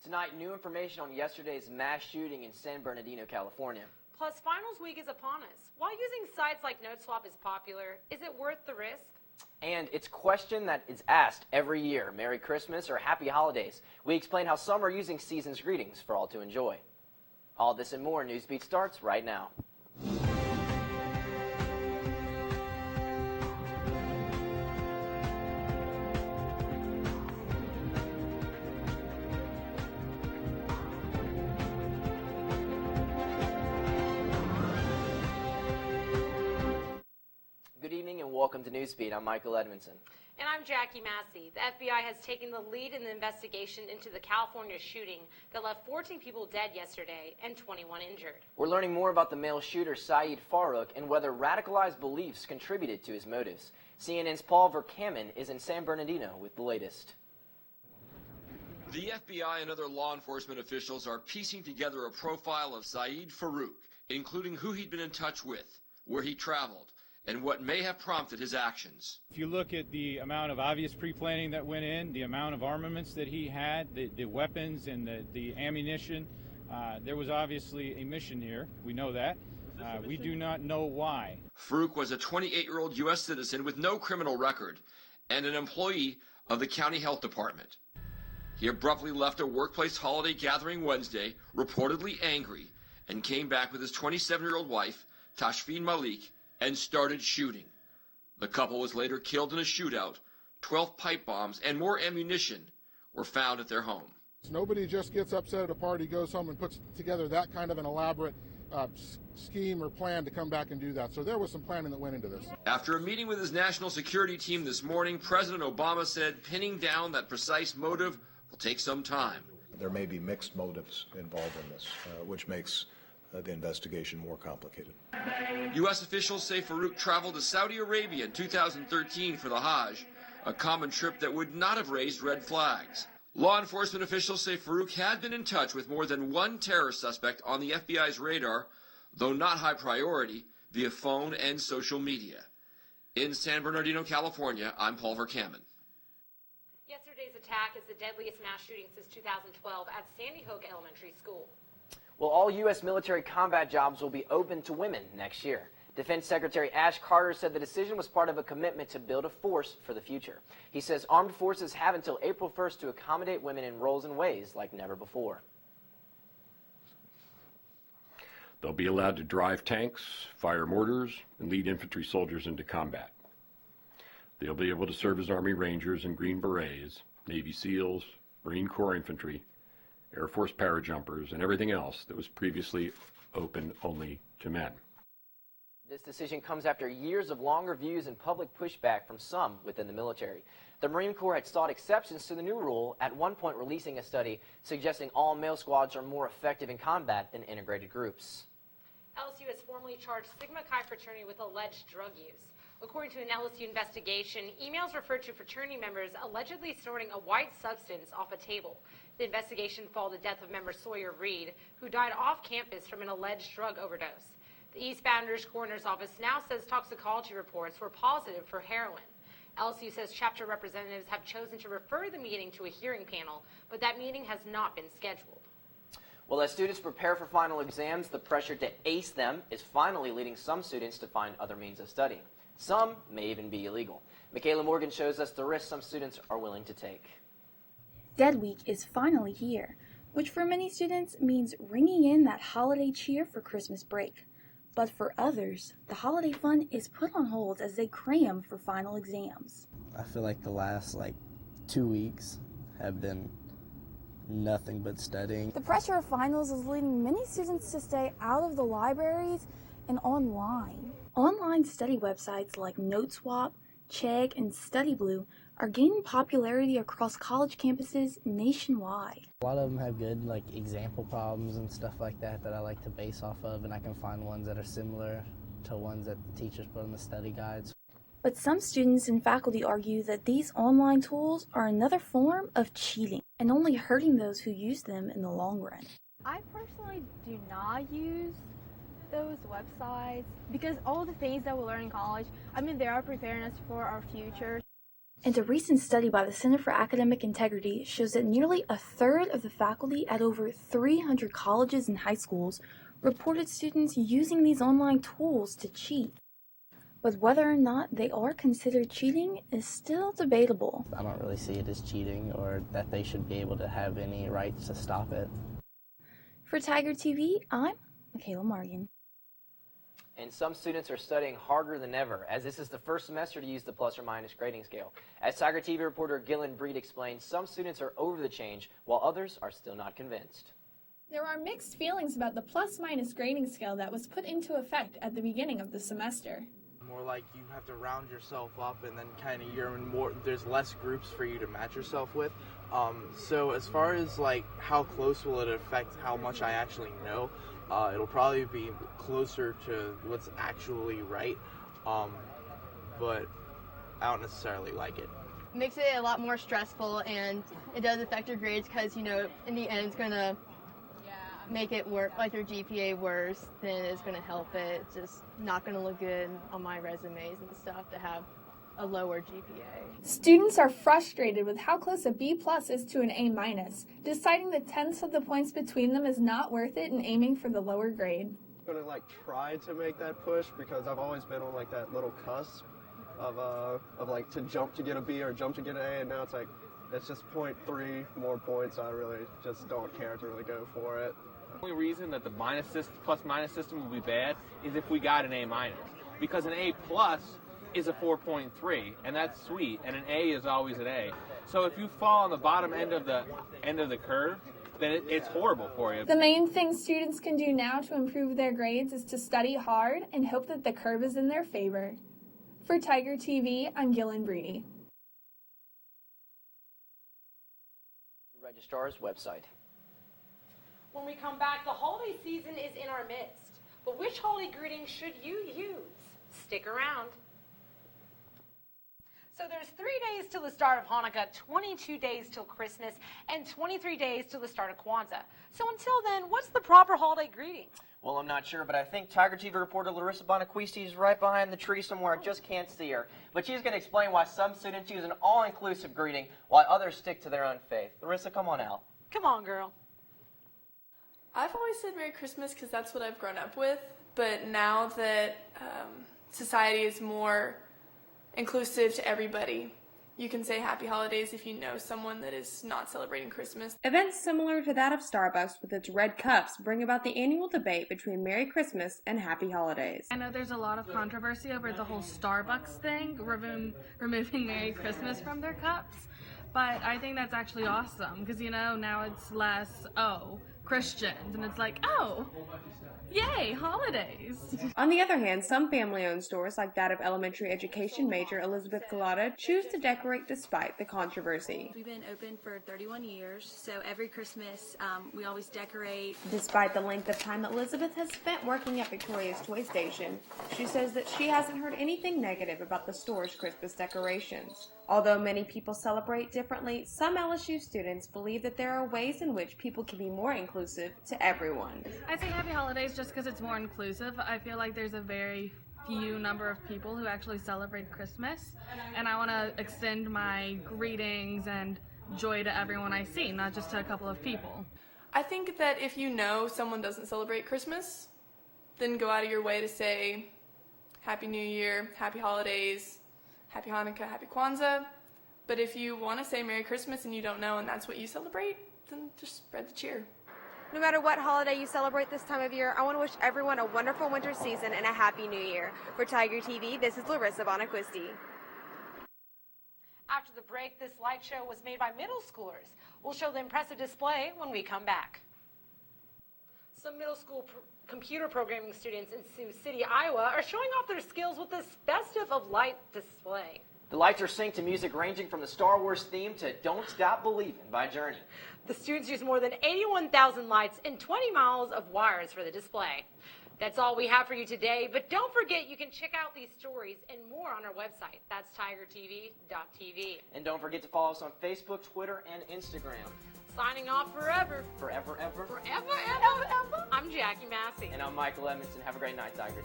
Tonight, new information on yesterday's mass shooting in San Bernardino, California. Plus, finals week is upon us. While using sites like Noteswap is popular, is it worth the risk? And it's a question that is asked every year. Merry Christmas or Happy Holidays. We explain how some are using season's greetings for all to enjoy. All this and more, Newsbeat starts right now. Good evening and welcome to Newsbeat. I'm Michael Edmondson. And I'm Jackie Massey. The FBI has taken the lead in the investigation into the California shooting that left 14 people dead yesterday and 21 injured. We're learning more about the male shooter, Saeed Farouk, and whether radicalized beliefs contributed to his motives. CNN's Paul Verkaman is in San Bernardino with the latest. The FBI and other law enforcement officials are piecing together a profile of Saeed Farouk, including who he'd been in touch with, where he traveled, and what may have prompted his actions. If you look at the amount of obvious pre-planning that went in, the amount of armaments that he had, the weapons and the ammunition, there was obviously a mission here. We know that. We do not know why. Farouk was a 28-year-old U.S. citizen with no criminal record and an employee of the county health department. He abruptly left a workplace holiday gathering Wednesday, reportedly angry, and came back with his 27-year-old wife, Tashfeen Malik, and started shooting. The couple was later killed in a shootout. 12 pipe bombs and more ammunition were found at their home. Nobody just gets upset at a party, goes home and puts together that kind of an elaborate scheme or plan to come back and do that. So there was some planning that went into this. After a meeting with his national security team this morning, President Obama said pinning down that precise motive will take some time. There may be mixed motives involved in this, which makes the investigation more complicated. U.S. officials say Farouk traveled to Saudi Arabia in 2013 for the Hajj, a common trip that would not have raised red flags. Law enforcement officials say Farouk had been in touch with more than one terror suspect on the FBI's radar, though not high priority, via phone and social media. In San Bernardino, California, I'm Paul Verkaman. Yesterday's attack is the deadliest mass shooting since 2012 at Sandy Hook Elementary School. Well, all U.S. military combat jobs will be open to women next year. Defense Secretary Ash Carter said the decision was part of a commitment to build a force for the future. He says armed forces have until April 1st to accommodate women in roles and ways like never before. They'll be allowed to drive tanks, fire mortars, and lead infantry soldiers into combat. They'll be able to serve as Army Rangers and Green Berets, Navy SEALs, Marine Corps infantry, Air Force parajumpers, and everything else that was previously open only to men. This decision comes after years of long reviews and public pushback from some within the military. The Marine Corps had sought exceptions to the new rule, at one point releasing a study suggesting all male squads are more effective in combat than integrated groups. LSU has formally charged Sigma Chi fraternity with alleged drug use. According to an LSU investigation, emails referred to fraternity members allegedly snorting a white substance off a table. The investigation followed the death of member Sawyer Reed, who died off campus from an alleged drug overdose. The East Bounders Coroner's Office now says toxicology reports were positive for heroin. LSU says chapter representatives have chosen to refer the meeting to a hearing panel, but that meeting has not been scheduled. Well, as students prepare for final exams, the pressure to ace them is finally leading some students to find other means of studying. Some may even be illegal. Michaela Morgan shows us the risks some students are willing to take. Dead Week is finally here, which for many students means ringing in that holiday cheer for Christmas break. But for others, the holiday fun is put on hold as they cram for final exams. I feel like the last 2 weeks have been nothing but studying. The pressure of finals is leading many students to stay out of the libraries and online. Online study websites like Noteswap, Chegg, and StudyBlue are gaining popularity across college campuses nationwide. A lot of them have good example problems and stuff like that I like to base off of, and I can find ones that are similar to ones that the teachers put in the study guides. But some students and faculty argue that these online tools are another form of cheating and only hurting those who use them in the long run. I personally do not use those websites because all the things that we learn in college, they are preparing us for our future. And a recent study by the Center for Academic Integrity shows that nearly a third of the faculty at over 300 colleges and high schools reported students using these online tools to cheat. But whether or not they are considered cheating is still debatable. I don't really see it as cheating or that they should be able to have any rights to stop it. For Tiger TV, I'm Michaela Morgan. And some students are studying harder than ever, as this is the first semester to use the plus or minus grading scale. As Tiger TV reporter Gillen Breed explains, some students are over the change, while others are still not convinced. There are mixed feelings about the plus-minus grading scale that was put into effect at the beginning of the semester. More like you have to round yourself up, and then kind of you're in more. There's less groups for you to match yourself with. So as far as like how close will it affect how much I actually know, it'll probably be closer to what's actually right. But I don't necessarily like it. Makes it a lot more stressful, and it does affect your grades because, you know, in the end it's going to make it work, like your GPA worse, then it's going to help it. It's just not going to look good on my resumes and stuff to have a lower GPA. Students are frustrated with how close a B+ is to an A-. Deciding the tenths of the points between them is not worth it and aiming for the lower grade. I'm going to try to make that push because I've always been on that little cusp of to jump to get a B or jump to get an A, and now it's just 0.3 more points. I really just don't care to really go for it. The only reason that the plus-minus system will be bad is if we got an A-, because an A+ is a 4.3, and that's sweet, and an A is always an A. So if you fall on the bottom end of the curve, then it's horrible for you. The main thing students can do now to improve their grades is to study hard and hope that the curve is in their favor. For Tiger TV, I'm Gillen Breedy. Registrar's website. When we come back, the holiday season is in our midst. But which holiday greeting should you use? Stick around. So there's 3 days till the start of Hanukkah, 22 days till Christmas, and 23 days till the start of Kwanzaa. So until then, what's the proper holiday greeting? Well, I'm not sure, but I think Tiger TV reporter Larissa Bonaquisti is right behind the tree somewhere. I just can't see her. But she's going to explain why some students use an all-inclusive greeting while others stick to their own faith. Larissa, come on out. Come on, girl. I've always said Merry Christmas because that's what I've grown up with, but now that society is more inclusive to everybody, you can say Happy Holidays if you know someone that is not celebrating Christmas. Events similar to that of Starbucks with its red cups bring about the annual debate between Merry Christmas and Happy Holidays. I know there's a lot of controversy over the whole Starbucks thing, removing Merry Christmas from their cups, but I think that's actually awesome because, you know, now it's less, Christians, and it's like, yay, holidays. On the other hand, some family-owned stores, like that of elementary education major Elizabeth Galata, choose to decorate despite the controversy. We've been open for 31 years, so every Christmas we always decorate. Despite the length of time Elizabeth has spent working at Victoria's Toy Station, she says that she hasn't heard anything negative about the store's Christmas decorations. Although many people celebrate differently, some LSU students believe that there are ways in which people can be more inclusive to everyone. I say Happy Holidays just because it's more inclusive. I feel like there's a very few number of people who actually celebrate Christmas, and I want to extend my greetings and joy to everyone I see, not just to a couple of people. I think that if you know someone doesn't celebrate Christmas, then go out of your way to say Happy New Year, Happy Holidays, Happy Hanukkah, Happy Kwanzaa. But if you want to say Merry Christmas and you don't know and that's what you celebrate, then just spread the cheer. No matter what holiday you celebrate this time of year, I want to wish everyone a wonderful winter season and a happy new year. For Tiger TV, this is Larissa Bonaquisti. After the break, this light show was made by middle schoolers. We'll show the impressive display when we come back. Some middle school computer programming students in Sioux City, Iowa are showing off their skills with this festive of light display. The lights are synced to music ranging from the Star Wars theme to Don't Stop Believin' by Journey. The students use more than 81,000 lights and 20 miles of wires for the display. That's all we have for you today, but don't forget you can check out these stories and more on our website. That's tigertv.tv. And don't forget to follow us on Facebook, Twitter, and Instagram. Signing off forever. Forever, ever. Forever, ever, ever. I'm Jackie Massey. And I'm Michael Edmondson. Have a great night, Tigers.